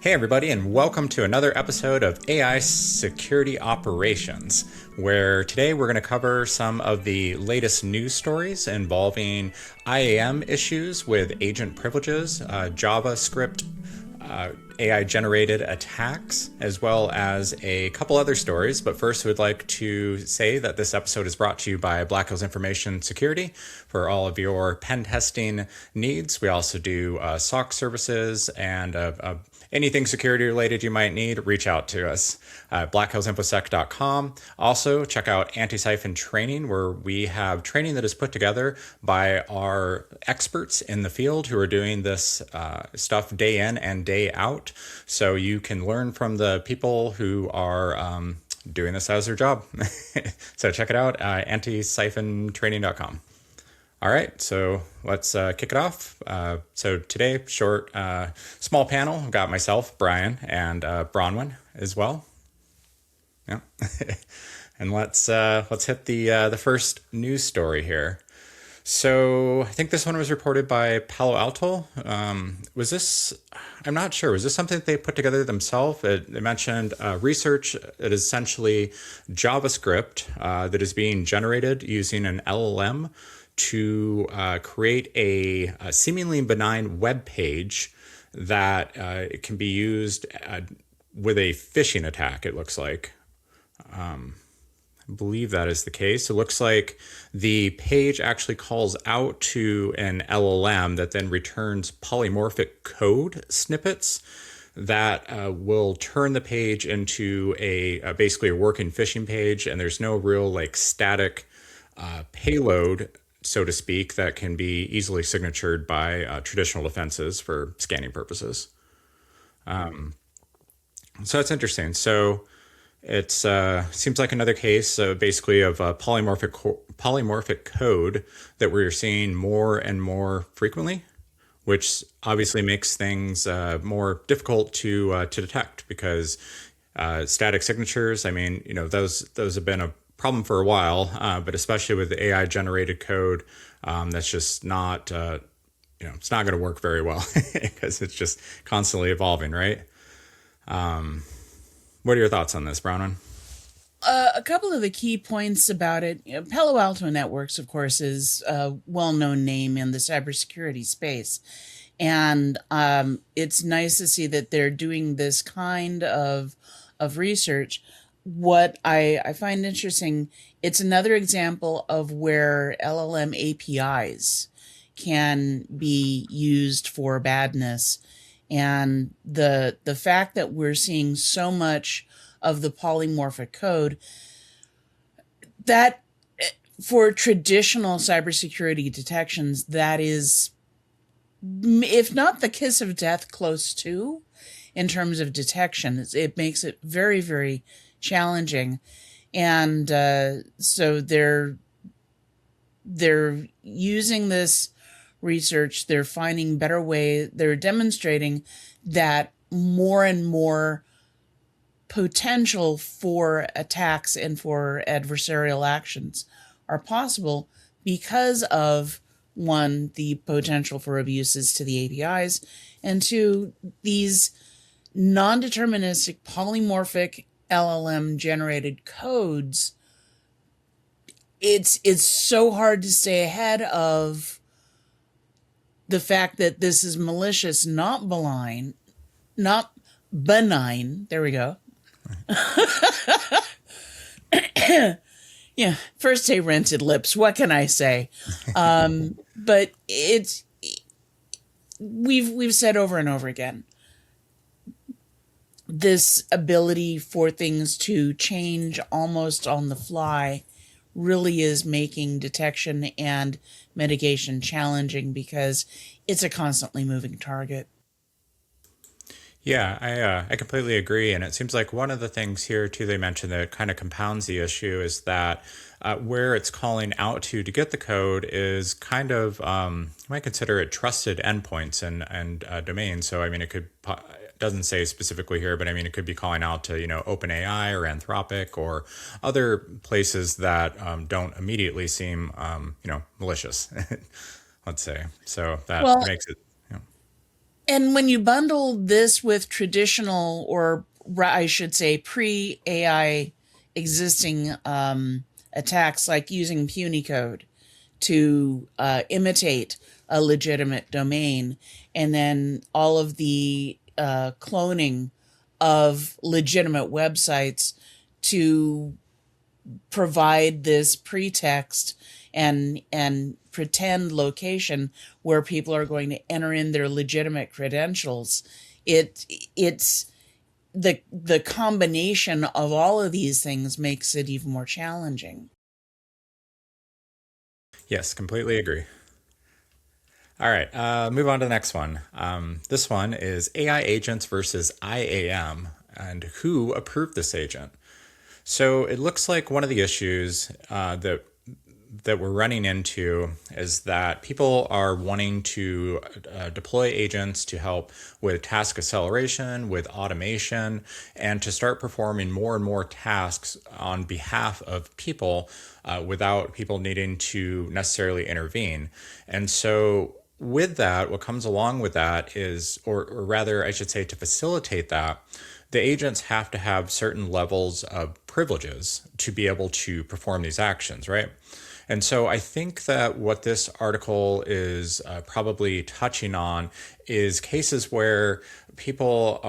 Hey, everybody, and welcome to another episode of AI Security Operations, where today we're going to cover some of the latest news stories involving IAM issues with agent privileges, JavaScript, AI generated attacks, as well as a couple other stories. But first, we'd like to say that this episode is brought to you by Black Hills Information Security for all of your pen testing needs. We also do SOC services and anything security related you might need, reach out to us at blackhillsinfosec.com. Also, check out Anti-Siphon Training, where we have training that is put together by our experts in the field who are doing this stuff day in and day out. So you can learn from the people who are doing this as their job. So check it out, anti-siphontraining.com. All right, so let's kick it off. So today, short, small panel. I've got myself, Brian, and Bronwyn as well. Yeah, and let's hit the first news story here. So I think this one was reported by Palo Alto. Was this? I'm not sure. Was this something that they put together themselves? They mentioned research that is essentially JavaScript that is being generated using an LLM to create a seemingly benign web page that it can be used with a phishing attack, it looks like. I believe that is the case. It looks like the page actually calls out to an LLM that then returns polymorphic code snippets that will turn the page into a basically a working phishing page, and there's no real like static payload, so to speak, that can be easily signatured by traditional defenses for scanning purposes. So that's interesting. So it seems like another case, basically, of polymorphic code that we're seeing more and more frequently, which obviously makes things more difficult to detect because static signatures. I mean, those have been a problem for a while, but especially with the AI generated code, that's just not it's not going to work very well because it's just constantly evolving, right? What are your thoughts on this, Bronwyn? A couple of the key points about it. Palo Alto Networks, of course, is a well-known name in the cybersecurity space. And it's nice to see that they're doing this kind of research. What I find interesting, it's another example of where LLM APIs can be used for badness. And the fact that we're seeing so much of the polymorphic code, that for traditional cybersecurity detections, that is, if not the kiss of death, close to in terms of detection. It makes it very, very challenging. And so they're using this research, they're finding better ways, they're demonstrating that more and more potential for attacks and for adversarial actions are possible because of, one, the potential for abuses to the APIs, and two, these non-deterministic polymorphic LLM generated codes. It's so hard to stay ahead of the fact that this is malicious, not benign, There we go. Yeah, first day rented lips. What can I say? But we've said over and over again, this ability for things to change almost on the fly really is making detection and mitigation challenging because it's a constantly moving target. Yeah, I completely agree. And it seems like one of the things here, too, they mentioned that kind of compounds the issue is that where it's calling out to get the code is kind of, you might consider it trusted endpoints and domains. So, I mean, it doesn't say specifically here, but I mean, it could be calling out to, OpenAI or Anthropic or other places that don't immediately seem, malicious, let's say. So that Well, makes it. And when you bundle this with traditional, or I should say pre-AI existing attacks, like using puny code to imitate a legitimate domain, and then all of the cloning of legitimate websites to provide this pretext and pretend location where people are going to enter in their legitimate credentials. It's the combination of all of these things makes it even more challenging. Yes, completely agree. All right, move on to the next one. This one is AI agents versus IAM, and who approved this agent. So it looks like one of the issues that we're running into is that people are wanting to deploy agents to help with task acceleration, with automation, and to start performing more and more tasks on behalf of people without people needing to necessarily intervene. And so with that, what comes along with that is, or rather, I should say, to facilitate that, the agents have to have certain levels of privileges to be able to perform these actions, right? And so I think that what this article is probably touching on is cases where people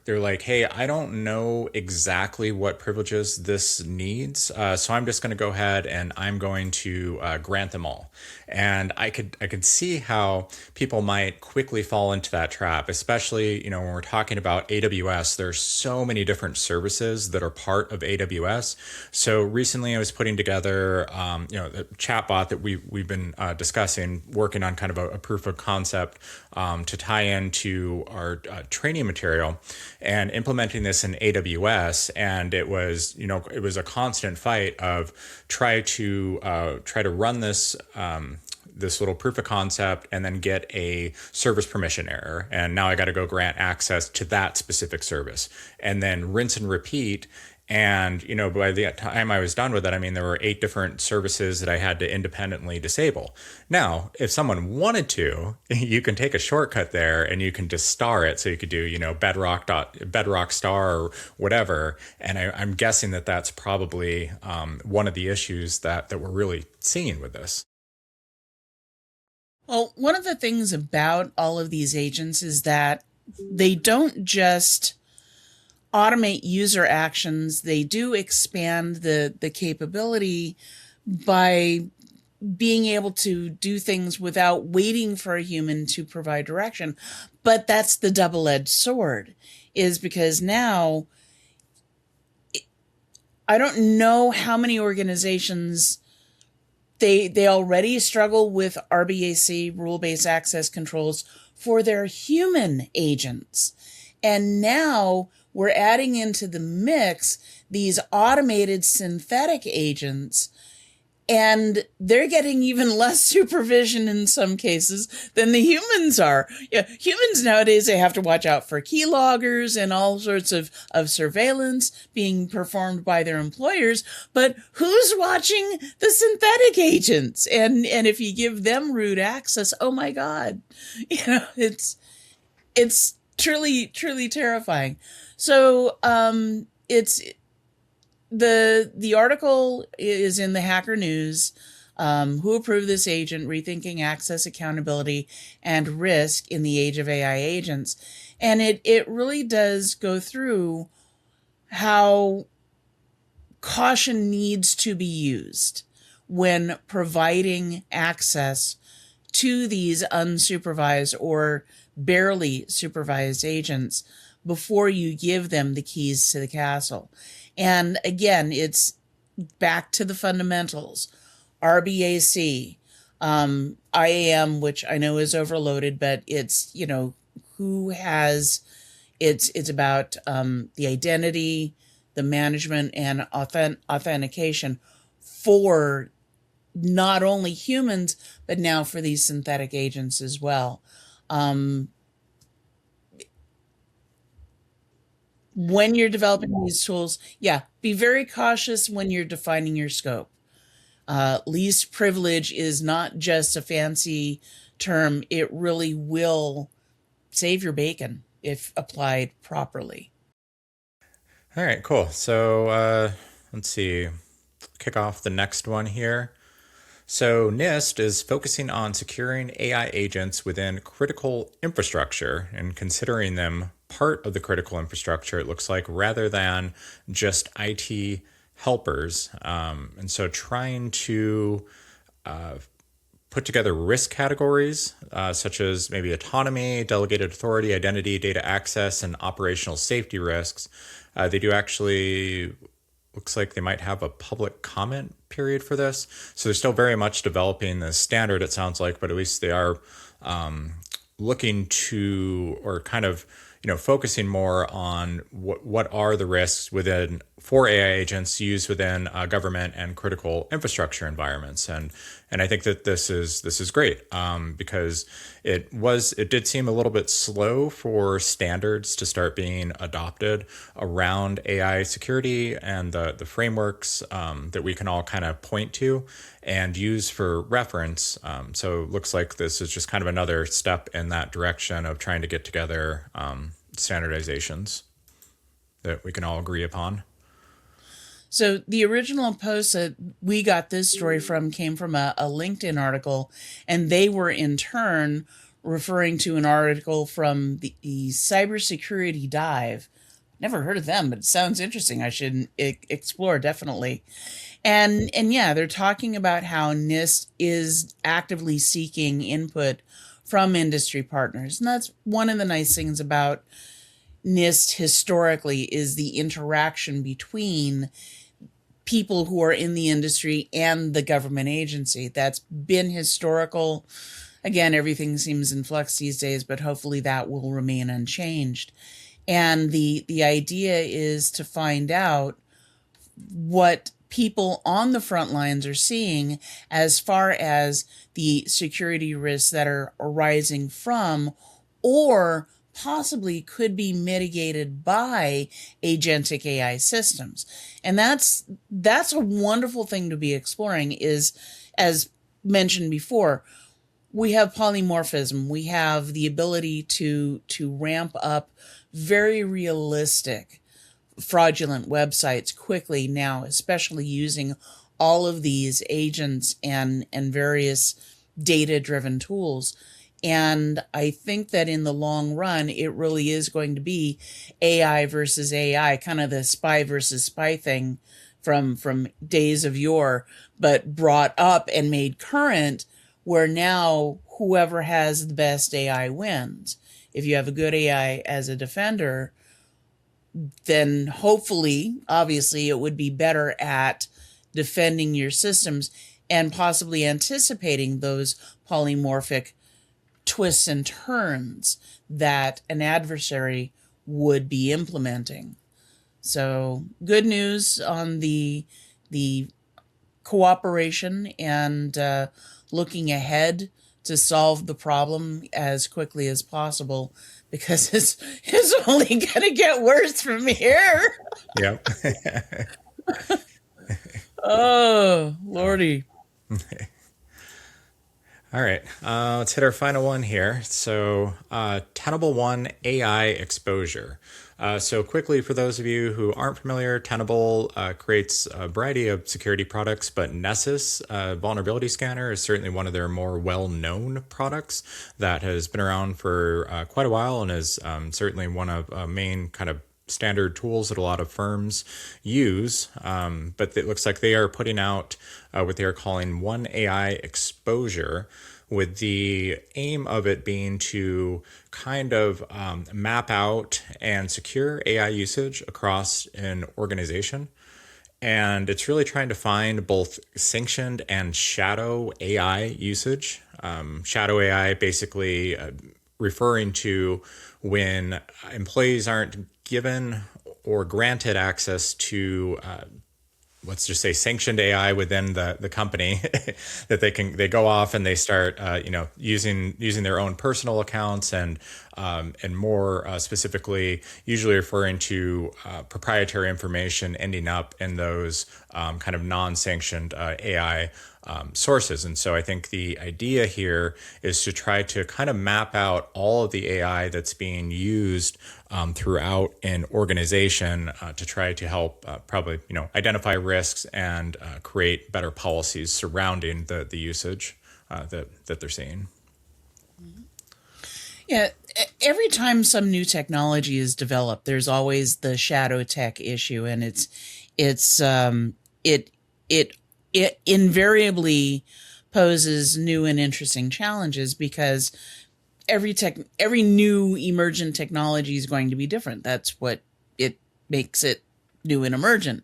they're like, hey, I don't know exactly what privileges this needs, so I'm just going to go ahead and I'm going to grant them all. And I could see how people might quickly fall into that trap, especially when we're talking about AWS. There's so many different services that are part of AWS. So recently, I was putting together the chatbot that we've been discussing, working on kind of a proof of concept to tie into our training material, and implementing this in AWS. And it was a constant fight of try to run this this little proof of concept and then get a service permission error. And now I got to go grant access to that specific service and then rinse and repeat. And, by the time I was done with it, I mean, there were 8 different services that I had to independently disable. Now, if someone wanted to, you can take a shortcut there and you can just star it. So you could do, bedrock star or whatever. And I'm guessing that that's probably one of the issues that we're really seeing with this. Well, one of the things about all of these agents is that they don't just automate user actions, they do expand the capability by being able to do things without waiting for a human to provide direction. But that's the double-edged sword, is because now I don't know how many organizations they already struggle with RBAC, rule-based access controls, for their human agents. And now we're adding into the mix these automated synthetic agents, and they're getting even less supervision in some cases than the humans are. Yeah, humans nowadays, they have to watch out for keyloggers and all sorts of surveillance being performed by their employers. But who's watching the synthetic agents? And if you give them root access, oh my God, it's truly, truly terrifying. So it's the article is in the Hacker News. Who approved this agent? Rethinking access, accountability, and risk in the age of AI agents. And it really does go through how caution needs to be used when providing access to these unsupervised or barely supervised agents before you give them the keys to the castle. And again, it's back to the fundamentals. RBAC, IAM, which I know is overloaded, but it's, who has, it's about the identity, the management, and authentication for not only humans, but now for these synthetic agents as well. When you're developing these tools, be very cautious when you're defining your scope. Least privilege is not just a fancy term. It really will save your bacon if applied properly. All right, cool. So let's see, kick off the next one here. So NIST is focusing on securing AI agents within critical infrastructure and considering them part of the critical infrastructure, it looks like, rather than just IT helpers. And so trying to put together risk categories such as maybe autonomy, delegated authority, identity, data access, and operational safety risks. They do actually, looks like they might have a public comment period for this. So they're still very much developing the standard, it sounds like, but at least they are looking to, or kind of, focusing more on what are the risks within for AI agents used within government and critical infrastructure environments, and I think that this is great because it did seem a little bit slow for standards to start being adopted around AI security and the frameworks that we can all kind of point to and use for reference. So it looks like this is just kind of another step in that direction of trying to get together standardizations that we can all agree upon. So the original post that we got this story from came from a LinkedIn article, and they were in turn referring to an article from the Cybersecurity Dive. Never heard of them, but it sounds interesting. I should explore definitely. And yeah, they're talking about how NIST is actively seeking input from industry partners. And that's one of the nice things about NIST historically, is the interaction between people who are in the industry and the government agency. That's been historical. Again, everything seems in flux these days, but hopefully that will remain unchanged. And the idea is to find out what people on the front lines are seeing as far as the security risks that are arising from, or possibly could be mitigated by agentic AI systems. And that's a wonderful thing to be exploring. Is, as mentioned before, we have polymorphism. We have the ability to ramp up very realistic fraudulent websites quickly now, especially using all of these agents and various data-driven tools. And I think that in the long run, it really is going to be AI versus AI, kind of the spy versus spy thing from days of yore, but brought up and made current, where now whoever has the best AI wins. If you have a good AI as a defender, then hopefully, obviously, it would be better at defending your systems and possibly anticipating those polymorphic twists and turns that an adversary would be implementing. So good news on the cooperation and looking ahead to solve the problem as quickly as possible, because it's only going to get worse from here. Yeah. Oh, Lordy. All right, let's hit our final one here. So Tenable One AI Exposure. So quickly, for those of you who aren't familiar, Tenable creates a variety of security products, but Nessus Vulnerability Scanner is certainly one of their more well-known products that has been around for quite a while and is certainly one of main kind of standard tools that a lot of firms use. But it looks like they are putting out what they are calling One AI Exposure, with the aim of it being to kind of map out and secure AI usage across an organization. And it's really trying to find both sanctioned and shadow AI usage. Shadow AI basically referring to when employees aren't given or granted access to let's just say sanctioned AI within the company that they go off and they start using their own personal accounts and and more specifically, usually referring to proprietary information ending up in those kind of non-sanctioned AI sources. And so I think the idea here is to try to kind of map out all of the AI that's being used throughout an organization to try to help probably identify risks and create better policies surrounding the usage that they're seeing. Yeah, every time some new technology is developed, there's always the shadow tech issue, and it invariably poses new and interesting challenges because every new emergent technology is going to be different. That's what it makes it new and emergent.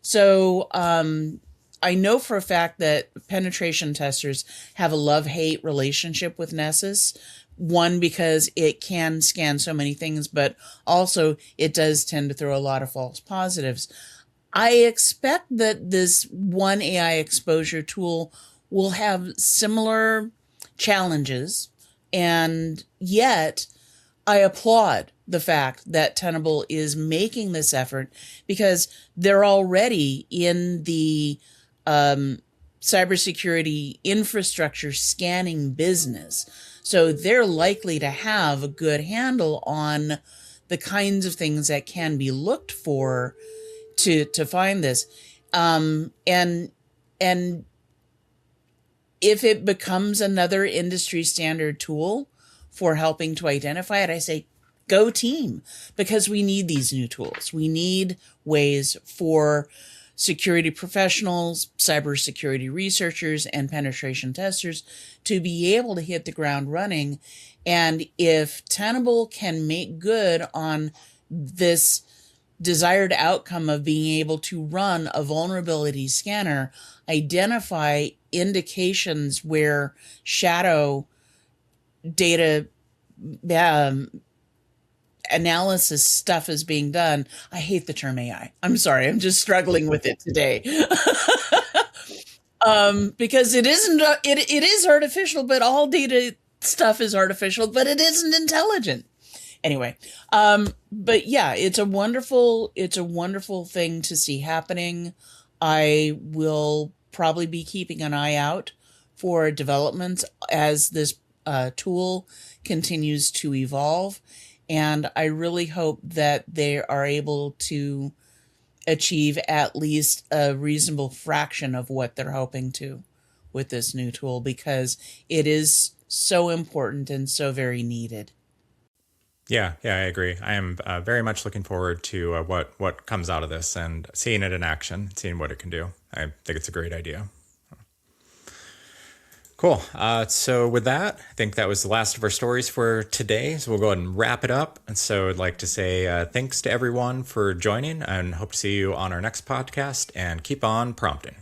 So I know for a fact that penetration testers have a love-hate relationship with Nessus. One, because it can scan so many things, but also it does tend to throw a lot of false positives. I expect that this One AI Exposure tool will have similar challenges, and yet I applaud the fact that Tenable is making this effort because they're already in the cybersecurity infrastructure scanning business. So they're likely to have a good handle on the kinds of things that can be looked for to find this. And if it becomes another industry standard tool for helping to identify it, I say, go team, because we need these new tools. We need ways for security professionals, cybersecurity researchers, and penetration testers to be able to hit the ground running. And if Tenable can make good on this desired outcome of being able to run a vulnerability scanner, identify indications where shadow data analysis stuff is being done. I hate the term AI. I'm sorry. I'm just struggling with it today. Because it isn't, it is artificial, but all data stuff is artificial, but it isn't intelligent. Anyway, but yeah, it's a wonderful thing to see happening. I will probably be keeping an eye out for developments as this tool continues to evolve. And I really hope that they are able to achieve at least a reasonable fraction of what they're hoping to with this new tool, because it is so important and so very needed. Yeah, I agree. I am very much looking forward to what comes out of this and seeing it in action, seeing what it can do. I think it's a great idea. Cool. So with that, I think that was the last of our stories for today. So we'll go ahead and wrap it up. And so I'd like to say thanks to everyone for joining and hope to see you on our next podcast, and keep on prompting.